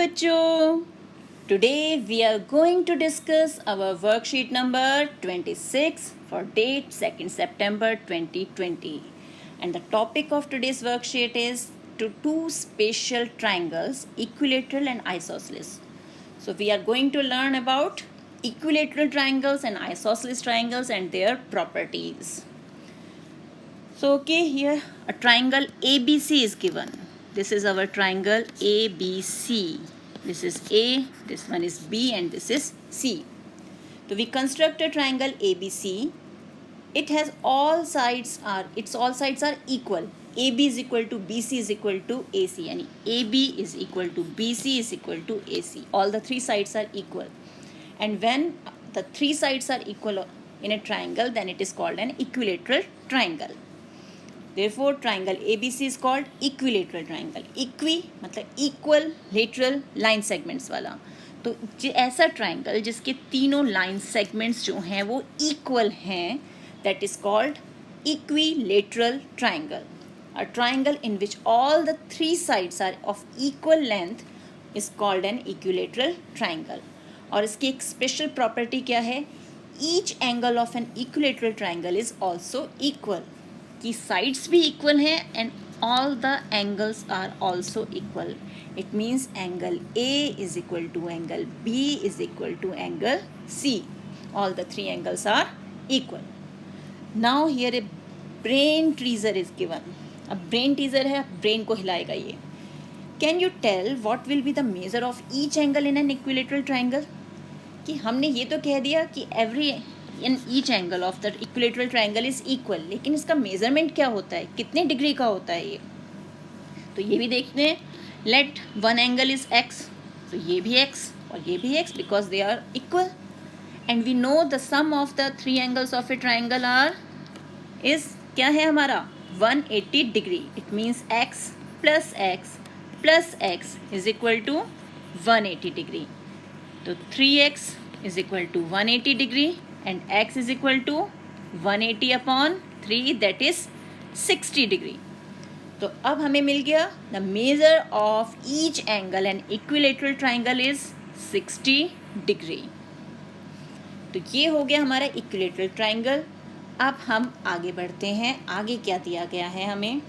बच्चों, today we are going to discuss our worksheet number 26 for date 2nd September 2020, and the topic of today's worksheet is to two spatial triangles, equilateral and isosceles. So we are going to learn about equilateral triangles and isosceles triangles and their properties. So okay, here a triangle ABC is given. This is our triangle ABC. This is A, this one is B, and this is C. So we construct a triangle ABC. It has its all sides are equal. AB is equal to BC is equal to AC, and AB is equal to BC is equal to AC. All the three sides are equal. And when the three sides are equal in a triangle, then it is called an equilateral triangle. Therefore, triangle ABC is called equilateral triangle. Equi मतलब equal, lateral, line segments वाला. तो ऐसा triangle जिसके तीनों line segments जो हैं वो equal हैं, that is called equilateral triangle. A triangle in which all the three sides are of equal length is called an equilateral triangle. और इसकी एक special property क्या है? Each angle of an equilateral triangle is also equal. कि sides भी equal हैं and all the angles are also equal. It means angle A is equal to angle B is equal to angle C. All the three angles are equal. Now here a brain teaser is given. अब brain teaser है, brain को हिलाएगा ये. Can you tell what will be the measure of each angle in an equilateral triangle? कि हमने ये तो कह दिया कि in each angle of the equilateral triangle is equal, लेकिन इसका मेजरमेंट क्या होता है, कितने डिग्री का होता है ये, तो ये भी देखते हैं. Let one angle is x, तो ये भी x और ये भी x because they are equal. And we know the sum of the three angles of a triangle are is क्या है हमारा 180 degree. It means x plus x is equal to 180 degree. तो 3x is equal to 180 degree and x is equal to 180 upon 3, that is 60 degree. तो अब हमें मिल गया the measure of each angle and equilateral triangle is 60 degree. तो ये हो गया हमारा equilateral triangle. अब हम आगे बढ़ते हैं. आगे क्या दिया गया है हमें?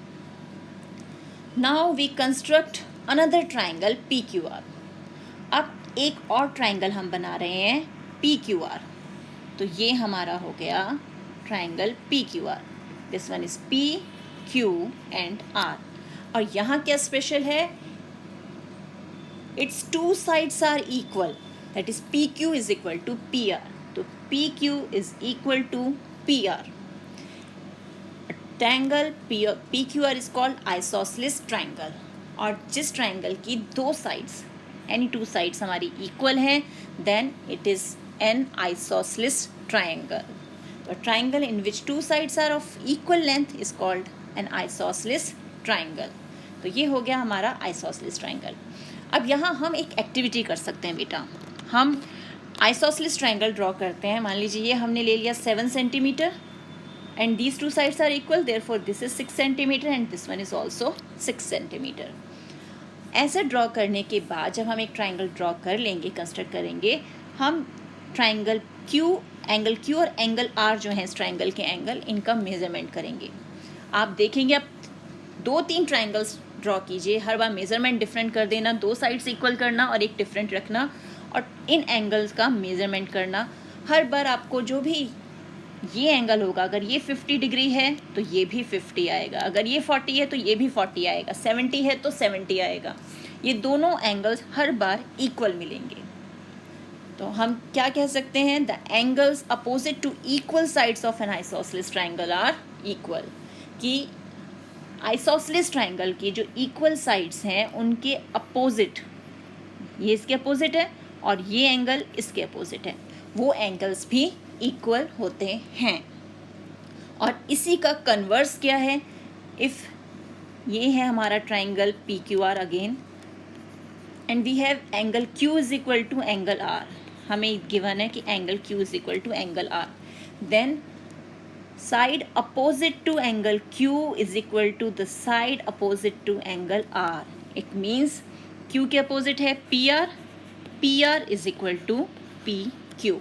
Now we construct another triangle PQR. अब एक और triangle हम बना रहे हैं PQR. तो ये हमारा हो गया triangle PQR. This one is P, Q and R. और यहाँ क्या स्पेशल है? It's two sides are equal, that is PQ is equal to PR. तो PQ is equal to PR. Triangle PQR is called isosceles triangle. और जिस triangle की दो sides, any two sides हमारी इक्वल हैं, then it is an isosceles triangle. A triangle in which two sides are of equal length is called an isosceles triangle. तो ये हो गया हमारा isosceles triangle. अब यहाँ हम एक एक्टिविटी कर सकते हैं बेटा. हम isosceles triangle ड्रॉ करते हैं. मान लीजिए ये हमने ले लिया 7 centimetre and these two sides are equal, therefore this is 6 centimetre and this one is also 6 centimetre. ऐसे ड्रॉ करने के बाद जब हम एक ट्राइंगल ड्रॉ कर लेंगे, कंस्ट्रक्ट करेंगे, हम ट्राइंगल एंगल Q और एंगल R जो है इस ट्राइंगल के एंगल, इनका मेजरमेंट करेंगे. आप देखेंगे, आप 2-3 ट्राइंगल्स ड्रॉ कीजिए, हर बार मेजरमेंट डिफरेंट कर देना, दो साइड्स इक्वल करना और एक डिफरेंट रखना और इन एंगल्स का मेजरमेंट करना. हर बार आपको जो भी ये एंगल होगा, अगर ये 50 डिग्री है तो ये भी 50 आएगा, अगर ये 40 है तो ये भी 40 आएगा, 70 है तो 70 आएगा. ये दोनों एंगल्स हर बार इक्वल मिलेंगे. तो हम क्या कह सकते हैं? The angles opposite to equal sides of an isosceles triangle are equal. कि आइसोसेलेस ट्राइंगल की जो इक्वल साइड्स हैं उनके अपोजिट, ये इसके अपोजिट है और ये एंगल इसके अपोजिट है, वो एंगल्स भी इक्वल होते हैं. और इसी का कन्वर्स क्या है? इफ़ ये है हमारा triangle PQR again and we have angle Q is equal to angle R. हमें गिवन है कि angle Q is equal to angle R. Then side opposite to angle Q is equal to the side opposite to angle R. It means Q के opposite है P R, P R is equal to P Q.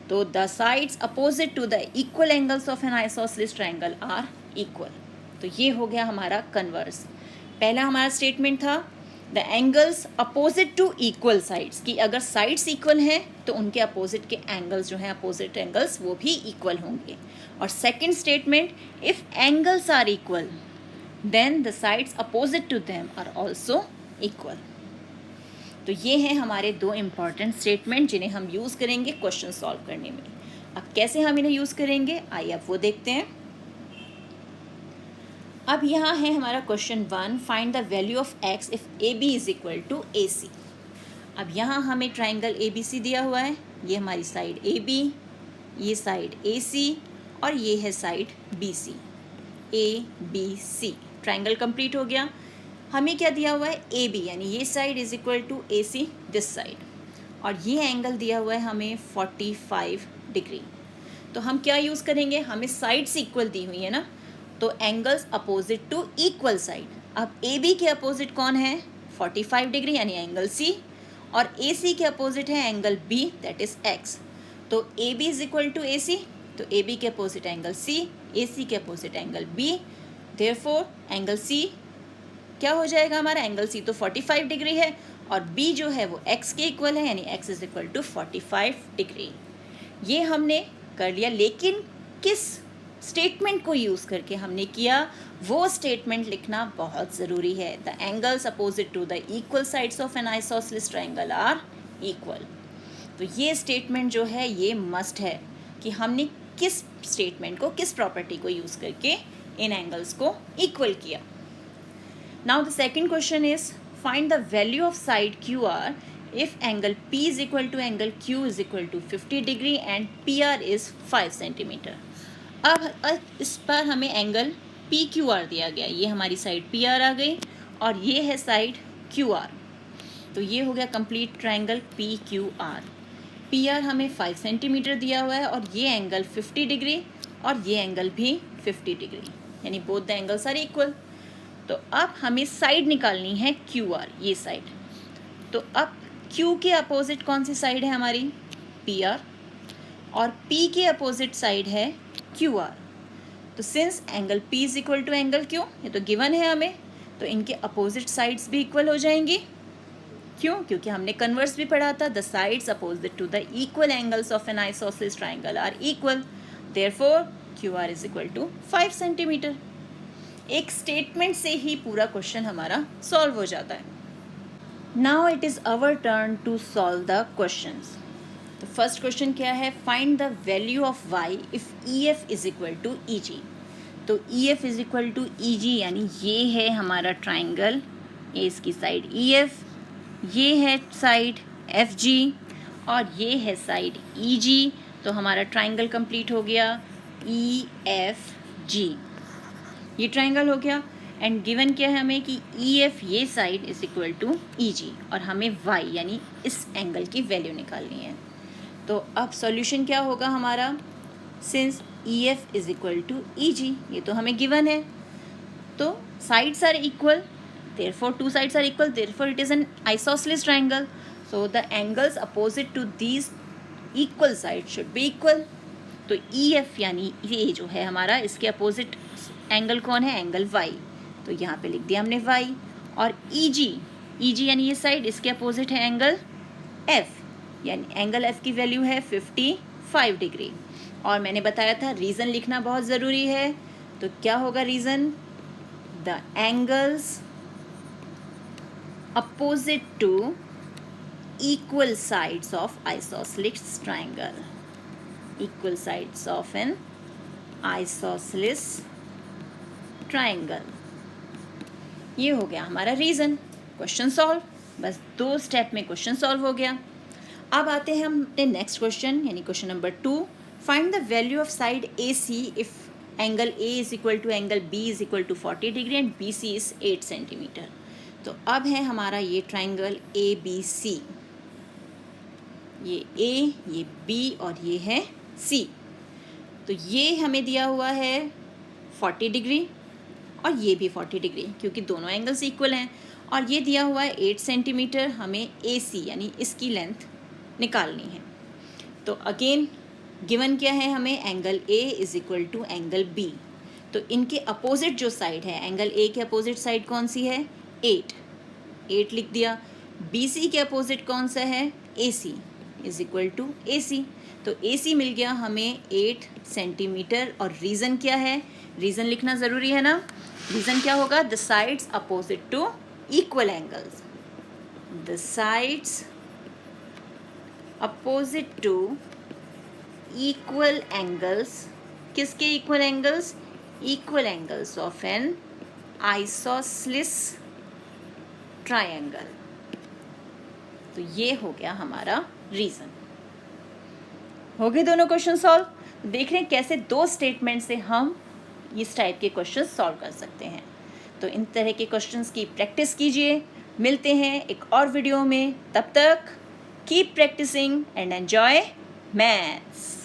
तो the sides opposite to the equal angles of an isosceles triangle are equal. तो ये हो गया हमारा converse. पहला हमारा स्टेटमेंट था the angles opposite to equal sides, कि अगर साइड्स इक्वल हैं तो उनके अपोजिट के एंगल्स जो हैं, अपोजिट एंगल्स, वो भी इक्वल होंगे। और second statement, if angles are equal then the sides opposite to them are also equal. तो ये हैं हमारे दो इम्पॉर्टेंट स्टेटमेंट जिन्हें हम यूज़ करेंगे क्वेश्चन सॉल्व करने में। अब कैसे हम इन्हें यूज़ करेंगे, आइए अब वो देखते हैं। अब यहाँ है हमारा question 1, find the value of x if AB is equal to AC। अब यहाँ हमें ट्राइंगल ABC दिया हुआ है, ये हमारी साइड AB, ये साइड AC और ये है side BC, ABC। Triangle complete हो गया। हमें क्या दिया हुआ है, AB, यानी ये side is equal to AC this side, और ये एंगल दिया हुआ है हमें 45 डिग्री। तो हम क्या यूज़ करेंगे, हमें साइड्स इक्वल दी हुई है ना, तो angles opposite to equal side. अब AB के अपोजिट कौन है, 45 डिग्री यानी एंगल C, और AC के अपोजिट है angle B that is X। तो AB is equal to AC, तो AB के अपोजिट एंगल C, AC के opposite angle B, therefore angle C क्या हो जाएगा हमारा, एंगल C तो 45 डिग्री है और B जो है वो X के इक्वल है, यानी X is equal to 45 degree. ये हमने कर लिया, लेकिन किस स्टेटमेंट को यूज़ करके हमने किया, वो स्टेटमेंट लिखना बहुत ज़रूरी है। The angles opposite to the equal sides of an isosceles triangle are equal. तो ये स्टेटमेंट जो है ये मस्ट है कि हमने किस स्टेटमेंट को, किस प्रॉपर्टी को यूज़ करके इन एंगल्स को इक्वल किया। Now the second question is find the value of side QR if angle P is equal to angle Q is equal to 50 degree and PR is 5 centimetre. अब इस पर हमें angle PQR दिया गया, ये हमारी साइड PR आ गई और ये है साइड QR। तो ये हो गया कंप्लीट ट्रायंगल PQR। PR हमें 5 सेंटीमीटर दिया हुआ है और ये एंगल 50 डिग्री और ये एंगल भी 50 डिग्री, यानी both the angles are equal. तो अब हमें साइड निकालनी है QR, ये साइड। तो अब Q के अपोजिट कौन सी साइड है हमारी, PR, और P के अपोजिट साइड है QR। तो since angle P is equal to angle Q, ये तो गिवन है हमें, तो इनके अपोजिट साइड्स भी इक्वल हो जाएंगी। क्यों, क्योंकि हमने कन्वर्स भी पढ़ा था, the sides opposite to the equal angles of an isosceles triangle are equal, therefore QR is equal to 5 centimetre. एक स्टेटमेंट से ही पूरा क्वेश्चन हमारा सॉल्व हो जाता है। Now it is our turn to solve the questions. तो first question क्या है, find the value of y if EF is equal to EG। तो EF is equal to EG यानी ये है हमारा ट्राइंगल, ये इसकी साइड EF, ये है साइड FG और ये है साइड EG। तो हमारा ट्राइंगल कंप्लीट हो गया EFG, ये ट्राइंगल हो गया। एंड गिवन क्या है हमें कि EF ये side is equal to EG और हमें y यानी इस एंगल की वैल्यू निकालनी है। तो अब सॉल्यूशन क्या होगा हमारा, since EF is equal to EG, ये तो हमें गिवन है, तो sides are equal, therefore two sides are equal, therefore it is an isosceles triangle, so the angles opposite to these equal side should be equal. तो EF यानी ये जो है हमारा, इसके अपोजिट एंगल कौन है, एंगल Y, तो यहाँ पे लिख दिया हमने Y। और EG यानी ये साइड, इसके अपोजिट है एंगल F, यानी एंगल F की वैल्यू है 55 डिग्री। और मैंने बताया था रीज़न लिखना बहुत ज़रूरी है, तो क्या होगा reason, the angles opposite to equal sides of isosceles triangle, equal sides of an isosceles triangle. ये हो गया हमारा रीज़न, क्वेश्चन सॉल्व। बस 2 स्टेप में क्वेश्चन सॉल्व हो गया। अब आते हैं हम अपने नेक्स्ट क्वेश्चन, यानी question number 2, find the value of side AC if angle A is equal to angle B is equal to 40 degree and BC is 8 centimetre. तो अब है हमारा ये ट्राइंगल ABC, ये A, ये B और ये है C। तो ये हमें दिया हुआ है 40 डिग्री और ये भी 40 डिग्री, क्योंकि दोनों एंगल्स इक्वल हैं। और ये दिया हुआ है 8 सेंटीमीटर, हमें AC यानी इसकी लेंथ निकालनी है। तो अगेन गिवन क्या है हमें, angle A is equal to angle B। तो इनके अपोजिट जो साइड है, एंगल A के अपोजिट साइड कौन सी है, 8 लिख दिया। BC के अपोजिट कौन सा है, AC is equal to AC। तो AC मिल गया हमें 8 सेंटीमीटर। और रीज़न क्या है, रीज़न लिखना ज़रूरी है ना। रीज़न क्या होगा, the sides opposite to equal angles, the sides opposite to equal angles. किसके equal angles, equal angles of an isosceles triangle. तो ये हो गया हमारा रीज़न। हो गए दोनों क्वेश्चन सॉल्व। देख रहे हैं कैसे दो स्टेटमेंट से हम इस टाइप के क्वेश्चन सॉल्व कर सकते हैं। तो इन तरह के क्वेश्चंस की प्रैक्टिस कीजिए। मिलते हैं एक और वीडियो में, तब तक keep practising and enjoy maths.